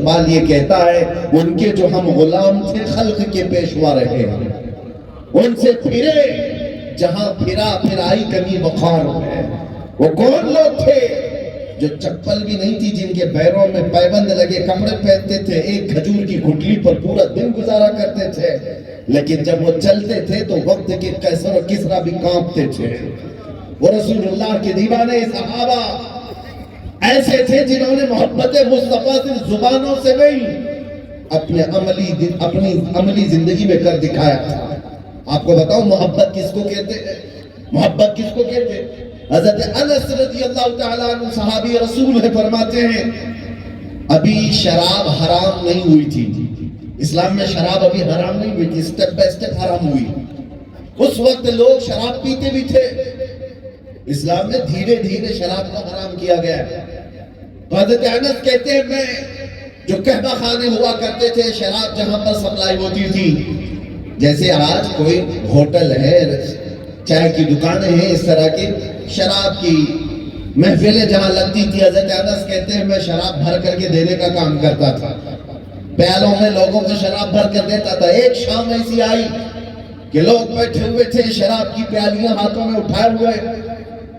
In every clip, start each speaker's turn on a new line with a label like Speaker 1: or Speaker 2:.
Speaker 1: اقبال یہ کہتا ہے ان کے جو ہم غلام تھے خلق کے پیشوا رہے ہیں، ان سے پھرے جہاں پھرا پھر آئی کمی بخار ہے۔ وہ کون لوگ تھے جو چپل بھی نہیں تھی، جن کے پیروں میں پیبند لگے کپڑے پہنتے تھے، ایک کھجور کی گٹلی پر پورا دن گزارا کرتے تھے، لیکن جب وہ چلتے تھے تو وقت کے قیصر و کسریٰ بھی کانپتے تھے۔ وہ رسول اللہ کے دیوانے صحابہ ایسے تھے جنہوں نے محبت مصطفیٰ صرف زبانوں سے نہیں اپنی عملی زندگی میں کر دکھایا تھا۔ آپ کو بتاؤں محبت کس کو کہتے ہیں؟ محبت کس کو کہتے ہیں؟ حضرت انس رضی اللہ تعالیٰ عنہ صحابی رسول ہے، فرماتے ہیں ابھی شراب حرام نہیں ہوئی تھی، اسلام میں شراب ابھی حرام نہیں ہوئی تھی، سٹیپ بائی سٹیپ حرام ہوئی۔ اس وقت لوگ شراب پیتے بھی تھے، اسلام میں دھیرے دھیرے شراب کو حرام کیا گیا۔ تو حضرت انس کہتے ہیں میں جو قہوہ خانے ہوا کرتے تھے، شراب جہاں پر سپلائی ہوتی تھی، جیسے آج کوئی ہوٹل ہے، چائے کی دکانیں ہیں، اس طرح کی شراب کی محفلیں جہاں لگتی تھی، حضرت انس کہتے ہیں میں شراب بھر کر کے دینے کا کام کرتا تھا، پیالوں میں لوگوں کو شراب بھر کر دیتا تھا۔ ایک شام ایسی آئی کہ لوگ بیٹھے ہوئے تھے، شراب کی پیالیاں ہاتھوں میں اٹھائے ہوئے،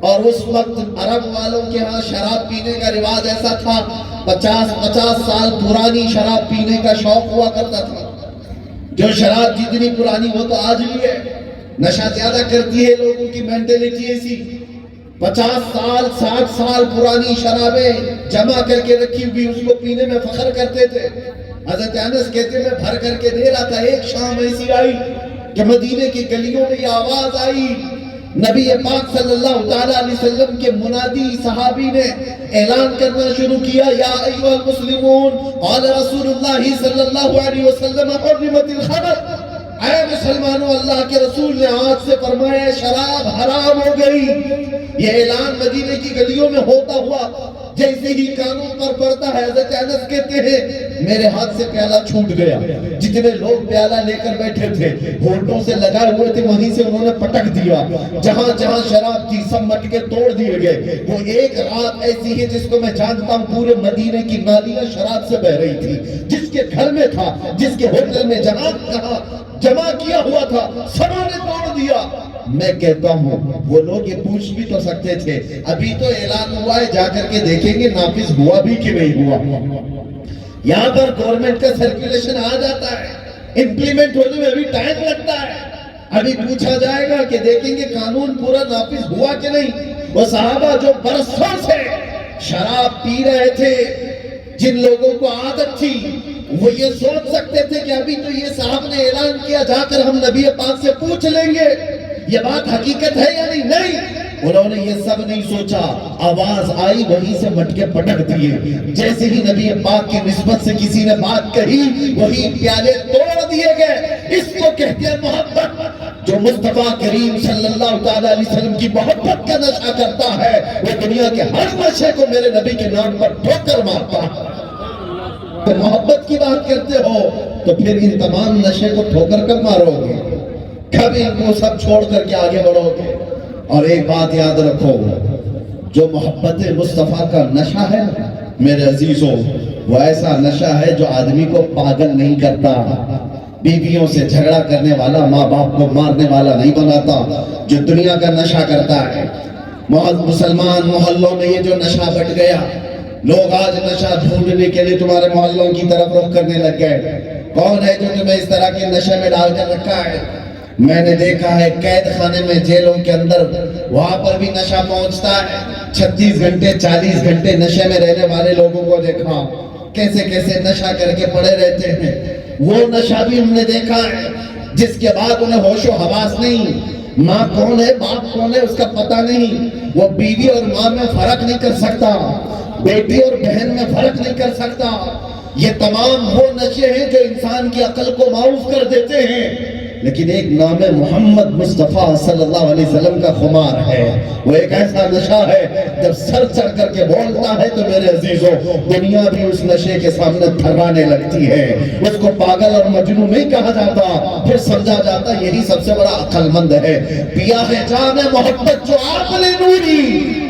Speaker 1: اور اس وقت عرب والوں کے ہاں شراب پینے کا رواج ایسا تھا، 50 سال پرانی شراب پینے کا شوق ہوا کرتا تھا۔ جو شراب جتنی پرانی وہ تو آج بھی ہے، نشہ زیادہ کرتی ہے، لوگوں کی مینٹلٹی ایسی۔ 50 سال 60 سال پرانی شرابیں جمع کر کے رکھی ہوئی، اس کو پینے میں فخر کرتے تھے۔ حضرت انس کہتے میں بھر کر کے دے رہا تھا۔ ایک شام ایسی آئی کہ مدینے کی گلیوں میں یہ آواز آئی، نبی پاک صلی اللہ تعالیٰ علیہ وسلم کے منادی صحابی نے اعلان کرنا شروع کیا، یا ایھا المسلمون قال رسول اللہ صلی اللہ علیہ وسلم حرمت الخمر، اے مسلمانوں اللہ کے رسول نے آج سے فرمایا شراب حرام ہو گئی۔ یہ اعلان مدینے کی گلیوں میں ہوتا ہوا جیسے ہی کانوں پر پڑتا ہے، حضرت انس کہتے ہیں میرے ہاتھ سے پیالہ چھوٹ گیا، جتنے لوگ پیالہ لے کر بیٹھے تھے ہونٹوں سے لگائے ہوئے تھے وہیں سے انہوں نے پٹک دیا، جہاں جہاں شراب تھی سب مٹکے توڑ دیے گئے۔ وہ ایک رات ایسی ہے جس کو میں جانتا ہوں پورے مدینے کی نالیاں شراب سے بہ رہی تھی، جس کے گھر میں تھا، جس کے ہوٹل میں جمع کیا ہوا تھا، سبوں نے توڑ دیا۔ میں کہتا ہوں وہ لوگ یہ پوچھ بھی تو سکتے تھے، ابھی تو اعلان ہوا ہے، جا کر کے دیکھیں گے نافذ ہوا بھی کہ نہیں ہوا۔ یہاں پر گورنمنٹ کا سرکولیشن آ جاتا ہے، امپلیمنٹ ہونے میں ابھی ٹائم لگتا ہے، ابھی پوچھا جائے گا کہ دیکھیں گے قانون پورا نافذ ہوا کہ نہیں۔ وہ صحابہ جو برسوں سے شراب پی رہے تھے، جن لوگوں کو عادت تھی، وہ یہ سوچ سکتے تھے کہ ابھی تو یہ صاحب نے اعلان کیا، جا کر ہم نبی پاک سے پوچھ لیں گے یہ بات حقیقت ہے یا نہیں۔ نہیں، انہوں نے یہ سب نہیں سوچا، آواز آئی وہیں سے مٹکے پٹک دیے، جیسے ہی نبی پاک کی نسبت سے کسی نے بات کہی وہی پیالے توڑ دیے گئے۔ اس کو کہتے ہیں محبت۔ جو مصطفیٰ کریم صلی اللہ تعالیٰ علیہ وسلم کی محبت کا نشہ کرتا ہے وہ دنیا کے ہر نشے کو میرے نبی کے نام پر ٹھوکر مارتا ہے۔ تو محبت کی بات کرتے ہو تو پھر ان تمام نشے کو ٹھوکر کب مارو گے؟ کب ان کو سب چھوڑ کر کے آگے بڑھو گے؟ اور ایک بات یاد رکھو، جو محبت مصطفیٰ کا نشہ ہے میرے عزیزوں، وہ ایسا نشہ ہے جو آدمی کو پاگل نہیں کرتا، بیویوں سے جھگڑا کرنے والا، ماں باپ کو مارنے والا نہیں بناتا۔ جو دنیا کا نشہ کرتا ہے، مسلمان محلوں میں یہ جو نشہ بٹ گیا، لوگ آج نشہ ڈھونڈنے کے لیے تمہارے محلوں کی طرف رخ کرنے لگ گئے۔ کون ہے جو تمہیں اس طرح کے نشے میں ڈال کر رکھا ہے؟ میں نے دیکھا ہے قید خانے میں، جیلوں کے اندر، وہاں پر بھی نشہ پہنچتا ہے۔ 36 گھنٹے 40 گھنٹے نشے میں رہنے والے لوگوں کو دیکھا کیسے کیسے نشہ کر کے پڑے رہتے ہیں۔ وہ نشہ بھی ہم نے دیکھا ہے جس کے بعد انہیں ہوش و حواس نہیں، ماں کون ہے باپ کون ہے اس کا پتہ نہیں، وہ بیوی اور ماں میں فرق نہیں کر سکتا، بیٹی اور بہن میں فرق نہیں کر سکتا۔ یہ تمام وہ نشے ہیں جو انسان کی عقل کو معاف کر دیتے ہیں، لیکن ایک نام محمد مصطفیٰ صلی اللہ علیہ وسلم کا خمار ہے، وہ ایک ایسا نشہ ہے جب سر چڑھ کر کے بولتا ہے تو میرے عزیزوں دنیا بھی اس نشے کے سامنے تھرانے لگتی ہے۔ اس کو پاگل اور مجنون نہیں کہا جاتا، پھر سمجھا جاتا یہی سب سے بڑا عقل مند ہے۔ پیا ہے جام محبت جو آپ نے نوری،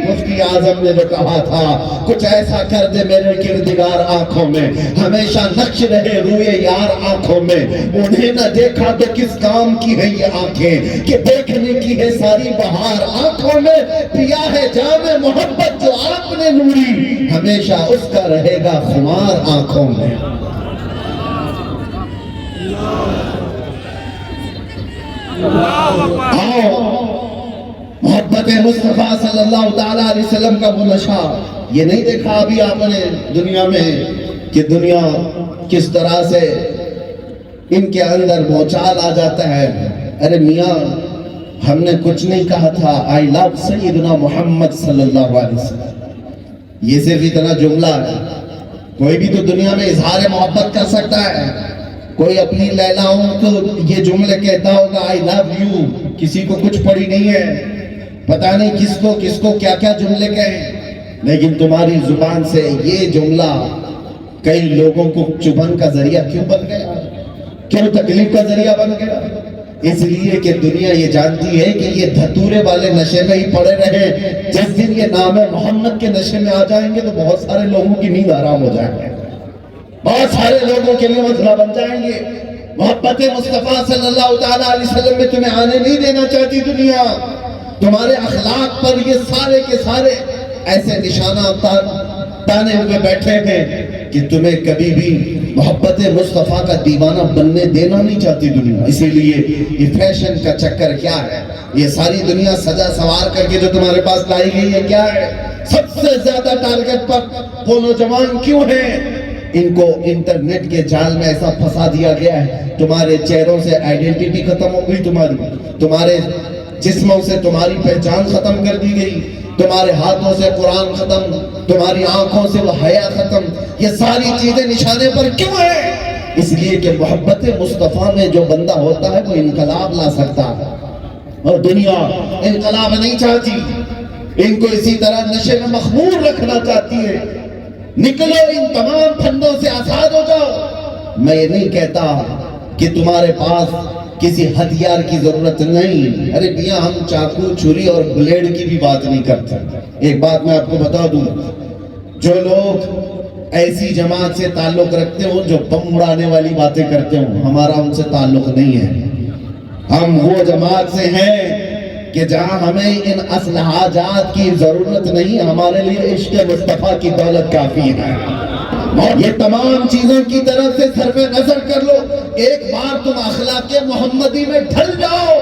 Speaker 1: مفتی اعظم نے جو کہا تھا، کچھ ایسا کر دے میرے کردگار آنکھوں میں، ہمیشہ نقش رہے روئے یار آنکھوں میں، انہیں نہ دیکھا تو کس کام کی ہے یہ آنکھیں کہ دیکھنے کی ہے ساری بہار آنکھوں میں، پیا ہے جام محبت جو آپ نے نوری، ہمیشہ اس کا رہے گا خمار آنکھوں میں۔ محبت مصطفیٰ صلی اللہ تعالیٰ علیہ وسلم کا وہ نشہ، یہ نہیں دیکھا ابھی آپ نے دنیا میں کہ دنیا کس طرح سے ان کے اندر بھونچال آ جاتا ہے؟ ارے میاں ہم نے کچھ نہیں کہا تھا، آئی لو سیدنا محمد صلی اللہ علیہ وسلم، یہ صرف اتنا جملہ ہے۔ کوئی بھی تو دنیا میں اظہار محبت کر سکتا ہے، کوئی اپنی لیلاؤں کو یہ جملے کہتا ہوگا آئی لو یو، کسی کو کچھ پڑی نہیں ہے، پتہ نہیں کس کو کیا کیا جملے کہیں، لیکن تمہاری زبان سے یہ جملہ کئی لوگوں کو چبھن کا ذریعہ کیوں بن گیا، کیوں تکلیف کا ذریعہ بن گیا؟ اس لیے کہ دنیا یہ جانتی ہے کہ یہ دھتورے والے نشے میں ہی پڑے رہے، جس دن یہ نام محمد کے نشے میں آ جائیں گے تو بہت سارے لوگوں کی نیند حرام ہو جائیں گے، بہت سارے لوگوں کے لیے مسئلہ بن جائیں گے۔ محبت مصطفیٰ صلی اللہ تعالیٰ علیہ وسلم میں تمہیں آنے نہیں دینا چاہتی دنیا، تمہارے اخلاق پر یہ سارے کے سارے ایسے نشانہ تانے ہوئے بیٹھے ہیں کہ تمہیں کبھی بھی محبت مصطفیٰ کا دیوانہ بننے دینا نہیں چاہتی دنیا۔ اسی لیے یہ فیشن کا چکر کیا ہے، یہ ساری دنیا سجا سوار کر کے جو تمہارے پاس لائی گئی ہے کیا ہے؟ سب سے زیادہ ٹارگٹ پر وہ نوجوان کیوں ہیں؟ ان کو انٹرنیٹ کے جال میں ایسا پھنسا دیا گیا ہے، تمہارے چہروں سے آئیڈینٹیٹی ختم ہو گئی، تمہارے جسموں سے تمہاری پہچان ختم کر دی گئی، تمہارے ہاتھوں سے قرآن ختم، تمہاری آنکھوں سے وہ حیا ختم۔ یہ ساری چیزیں نشانے پر کیوں ہیں؟ اس لیے کہ محبت مصطفیٰ میں جو بندہ ہوتا ہے وہ انقلاب لا سکتا ہے، اور دنیا انقلاب نہیں چاہتی، ان کو اسی طرح نشے میں مخمور رکھنا چاہتی ہے۔ نکلو ان تمام پھندوں سے آزاد ہو جاؤ۔ میں یہ نہیں کہتا کہ تمہارے پاس کسی ہتھیار کی ضرورت نہیں، ارے میاں ہم چاقو چھری اور بلیڈ کی بھی بات نہیں کرتے۔ ایک بات میں آپ کو بتا دوں، جو لوگ ایسی جماعت سے تعلق رکھتے ہوں جو بم اڑانے والی باتیں کرتے ہوں، ہمارا ان سے تعلق نہیں ہے۔ ہم وہ جماعت سے ہیں کہ جہاں ہمیں ان اسلحہ جات کی ضرورت نہیں، ہمارے لیے عشق مصطفیٰ کی دولت کافی ہے۔ یہ تمام چیزوں کی طرف سے صرف نظر کر لو، ایک بار تم اخلاق محمدی میں ڈھل جاؤ،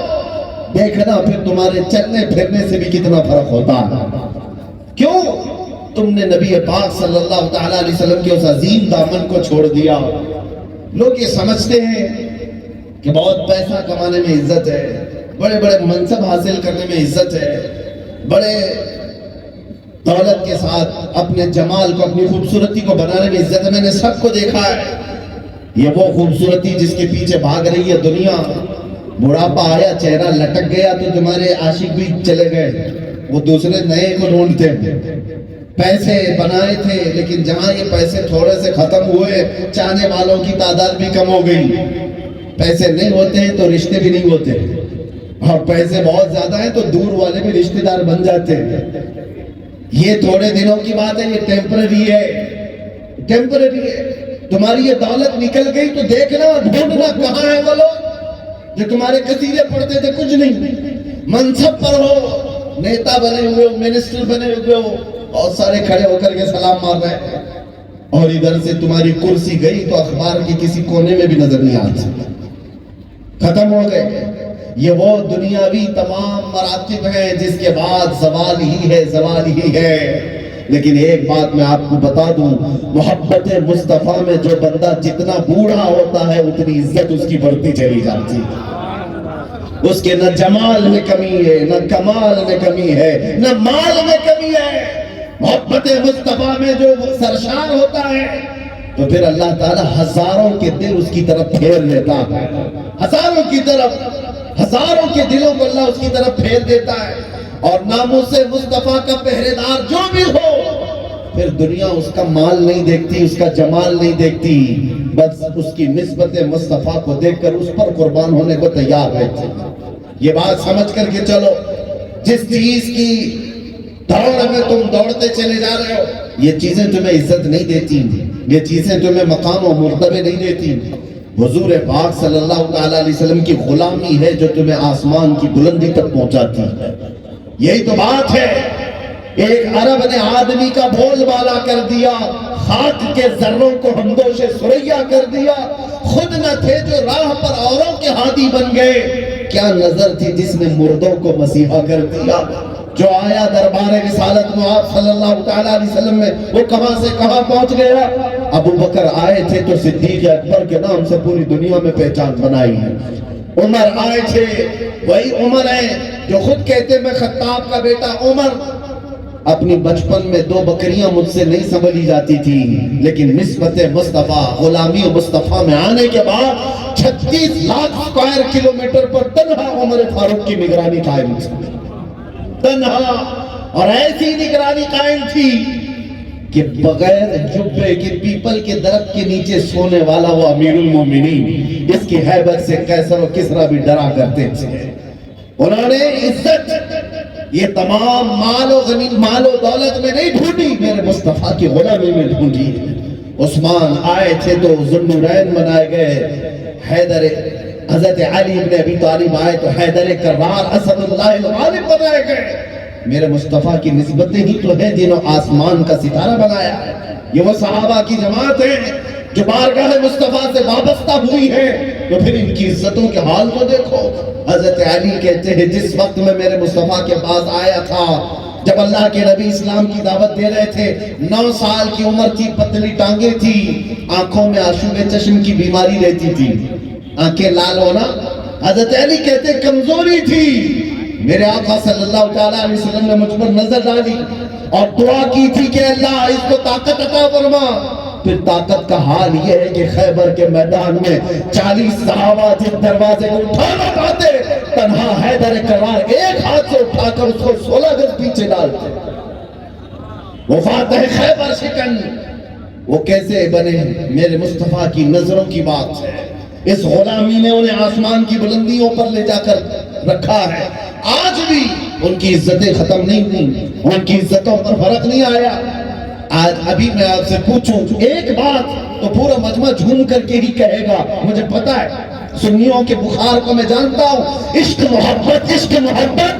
Speaker 1: دیکھنا پھر تمہارے چلنے پھرنے سے بھی کتنا فرق ہوتا ہے۔ کیوں؟ تم نے نبی پاک صلی اللہ تعالیٰ علیہ وسلم کے اس عظیم دامن کو چھوڑ دیا۔ لوگ یہ سمجھتے ہیں کہ بہت پیسہ کمانے میں عزت ہے، بڑے بڑے منصب حاصل کرنے میں عزت ہے، بڑے دولت کے ساتھ اپنے جمال کو، اپنی خوبصورتی کو بنانے میں عزت ہے۔ میں نے سب کو دیکھا ہے، یہ وہ خوبصورتی جس کے پیچھے بھاگ رہی ہے دنیا، بڑھاپا آیا چہرہ لٹک گیا تو تمہارے عاشق بھی چلے گئے، وہ دوسرے نئے کو ڈھونڈتے ہیں۔ پیسے بنائے تھے لیکن جہاں یہ پیسے تھوڑے سے ختم ہوئے، چاہنے والوں کی تعداد بھی کم ہو گئی۔ پیسے نہیں ہوتے ہیں تو رشتے بھی نہیں ہوتے، اور پیسے بہت زیادہ ہیں تو دور والے بھی رشتے دار بن جاتے ہیں۔ یہ تھوڑے دنوں کی بات ہے، یہ ٹیمپرری ہے، ٹیمپرری ہے۔ تمہاری یہ دولت نکل گئی تو دیکھنا ڈھونڈنا کہاں ہے وہ لوگ جو تمہارے قصیدے پڑھتے تھے، کچھ نہیں، منصب پر ہو، نیتا بنے ہوئے ہو، منسٹر بنے ہوئے ہو، اور سارے کھڑے ہو کر کے سلام مار رہے ہیں، اور ادھر سے تمہاری کرسی گئی تو اخبار کی کسی کونے میں بھی نظر نہیں آتی، ختم ہو گئے۔ یہ وہ دنیاوی تمام مراتب ہیں جس کے بعد زوال ہی ہے، زوال ہی ہے۔ لیکن ایک بات میں آپ کو بتا دوں، محبت مصطفیٰ میں جو بندہ جتنا بوڑھا ہوتا ہے اتنی عزت اس کی بڑھتی چلی جاتی ہے۔ اس کے نہ جمال میں کمی ہے، نہ کمال میں کمی ہے، نہ مال میں کمی ہے۔ محبت مصطفیٰ میں جو سرشار ہوتا ہے تو پھر اللہ تعالیٰ ہزاروں کے دل اس کی طرف پھیر دیتا ہے، ہزاروں کی طرف، ہزاروں کے دلوں کو اللہ اس کی طرف پھیر دیتا ہے۔ اور ناموس مصطفیٰ کا پہرے دار جو بھی ہو، پھر دنیا اس کا مال نہیں دیکھتی، اس کا جمال نہیں دیکھتی، بس اس کی نسبت مصطفیٰ کو دیکھ کر اس پر قربان ہونے کو تیار رہتی ہے۔ یہ بات سمجھ کر کے چلو، جس چیز کی دوڑ میں تم دوڑتے چلے جا رہے ہو، یہ چیزیں تمہیں عزت نہیں دیتی، یہ چیزیں تمہیں مقام و مرتبے نہیں دیتی۔ حضور پاک صلی اللہ تعالیٰ علیہ وسلم کی غلامی ہے جو تمہیں آسمان کی بلندی تک پہنچاتی ہے۔ یہی تو بات ہے۔ ایک عرب نے آدمی کا بول بالا کر دیا، خاک کے ذروں کو ہمدوش سریا کر دیا، خود نہ تھے جو راہ پر اوروں کے ہادی بن گئے، کیا نظر تھی جس نے مردوں کو مسیحا کر دیا۔ جو آیا دربار رسالت میں آپ صلی اللہ تعالیٰ علیہ وسلم میں، وہ کہاں سے کہاں پہنچ گیا۔ ابو بکر آئے تھے تو صدیق اکبر کے نام سے پوری دنیا میں پہچان بنائی ہے۔ عمر آئے تھے، وہی عمر ہیں جو خود کہتے میں خطاب کا بیٹا عمر۔ اپنی بچپن میں 2 بکریاں مجھ سے نہیں سنبھلی جاتی تھی، لیکن نسبت مصطفیٰ، غلامی مصطفیٰ میں آنے کے بعد 36 لاکھ اسکوائر کلومیٹر پر تنہا عمر فاروق کی نگرانی قائم تھی، تنہا، اور ایسی نگرانی قائم تھی کہ بغیر جبے کے پیپل کے درخت کے نیچے سونے والا وہ امیر المومنین، اس کی ہیبت سے قیصر و کسریٰ بھی ڈرا کرتے تھے۔ انہوں نے عزت یہ تمام مال و دولت میں نہیں ڈھونڈی، میرے مصطفیٰ کی غلامی میں ڈھونڈی۔ عثمان آئے تھے تو ذوالنورین بنائے گئے، حیدر حضرت علی ابن ابی طالب آئے تو حیدر کرار اسد اللہ الغالب بنائے گئے۔ میرے مصطفیٰ کی نسبتیں ہی تو ہیں جنہوں آسمان کا ستارہ بنایا ہے۔ یہ وہ صحابہ کی جماعت ہے جو بارگاہ مصطفیٰ سے وابستہ ہوئی ہے، تو پھر ان کی عزتوں کے حال کو دیکھو۔ حضرت علی کہتے ہیں جس وقت میں میرے مصطفیٰ کے پاس آیا تھا، جب اللہ کے نبی اسلام کی دعوت دے رہے تھے، 9 سال کی عمر تھی، پتلی ٹانگیں تھی، آنکھوں میں آشوب چشم کی بیماری رہتی تھی، آنکھیں لال ہونا۔ حضرت علی کہتے کمزوری تھی، میرے آقا صلی اللہ تعالیٰ علیہ وسلم نے مجھ پر نظر ڈالی اور دعا کی تھی کہ اللہ اس کو طاقت عطا فرما۔ پھر طاقت کا حال یہ ہے کہ خیبر کے میدان میں 40 صحابہ جس دروازے کو اٹھانا پاتے، تنہا حیدر کرار ایک ہاتھ سے اٹھا کر اس کو 16 گز پیچھے ڈالتے۔ وہ فاتح خیبر شکن، وہ کیسے بنے؟ میرے مصطفیٰ کی نظروں کی بات ہے۔ اس غلامی نے انہیں آسمان کی بلندیوں پر لے جا کر رکھا ہے۔ آج بھی ان کی عزتیں ختم نہیں ہوئی، ان کی عزتوں پر فرق نہیں آیا۔ آج ابھی میں آپ سے پوچھوں ایک بات تو پورا مجمع جھوم کر کے ہی کہے گا، مجھے پتا ہے سنیوں کے بخار کو میں جانتا ہوں، عشق محبت، عشق محبت۔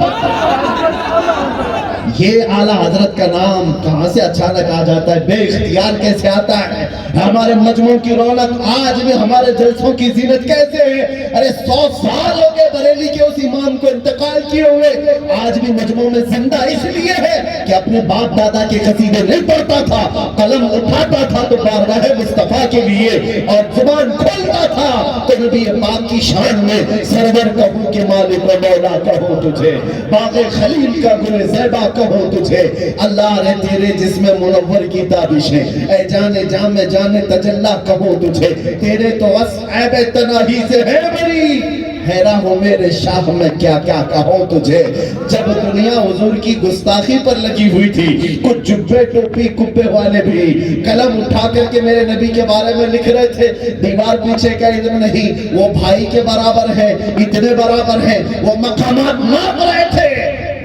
Speaker 1: یہ اعلیٰ حضرت کا نام کہاں سے اچانک آ جاتا ہے، بے اختیار کیسے آتا ہے؟ ہمارے مجموع کی رونق آج بھی، ہمارے جلسوں کی زینت کیسے ہے؟ ارے 100 سال ہو گئے بریلی کے اس امام کو انتقال کیے ہوئے، آج بھی مجموع میں زندہ اس لیے ہے کہ اپنے باپ دادا کے قصیدے نہیں پڑھتا تھا، قلم اٹھاتا تھا تو بارگاہ مصطفیٰ کے لیے، اور زبان کھولتا تھا تو نبی پاک کی شان میں سرور کہوں کہ مالک و مولا کہوں تجھے، باغ خلیل کا گل زیبا کہوں تجھے، اللہ نے تیرے جسم منور کی تابشیں، اے جانے جام جانے تجلہ کہوں تجھے، تیرے تو بس عیب تناہی سے ہے بری، حیران ہوں میرے شاہ میں کیا کیا کہوں تجھے۔ جب دنیا حضور کی گستاخی پر لگی ہوئی تھی، کچھ جبے ٹوپی کبے والے بھی قلم اٹھا کر کے میرے نبی کے بارے میں لکھ رہے تھے، دیوار پیچھے کا علم نہیں، وہ بھائی کے برابر ہیں، اتنے برابر ہیں، وہ مقامات ناپ رہے تھے،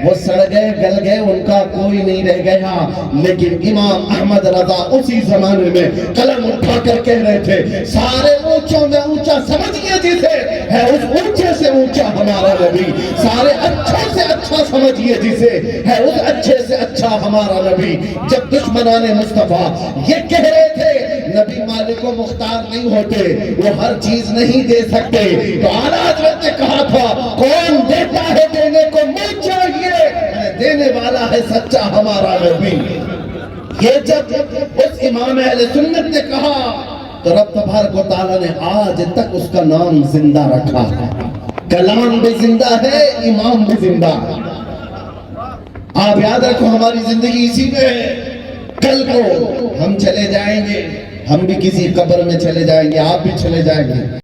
Speaker 1: وہ سڑ گئے گل گئے، ان کا کوئی نہیں رہ گیا۔ لیکن امام احمد رضا اسی زمانے میں قلم اٹھا کر کہہ رہے تھے، سارے اونچوں میں اونچا سمجھئے جسے، ہے اس اونچے سے اونچا ہمارا نبی، سارے اچھے سے اچھا سمجھئے جسے، ہے اس اچھے سے اچھا ہمارا نبی۔ جب دشمنان مصطفیٰ یہ کہہ رہے تھے نبی مالک و مختار نہیں ہوتے، وہ ہر چیز نہیں دے سکتے، تو اعلیٰ حضرت نے کہا تھا کون دیتا ہے دینے کو منہ چاہیے، دینے والا ہے سچا ہمارا نبی۔ یہ جب اس امام اہل سنت نے کہا تو رب تبارک و تعالیٰ نے آج تک اس کا نام زندہ رکھا ہے، کلام بھی زندہ ہے، امام بھی زندہ ہے۔ آپ یاد رکھو ہماری زندگی اسی میں ہے، کل کو ہم چلے جائیں گے، ہم بھی کسی قبر میں چلے جائیں گے، آپ بھی چلے جائیں گے۔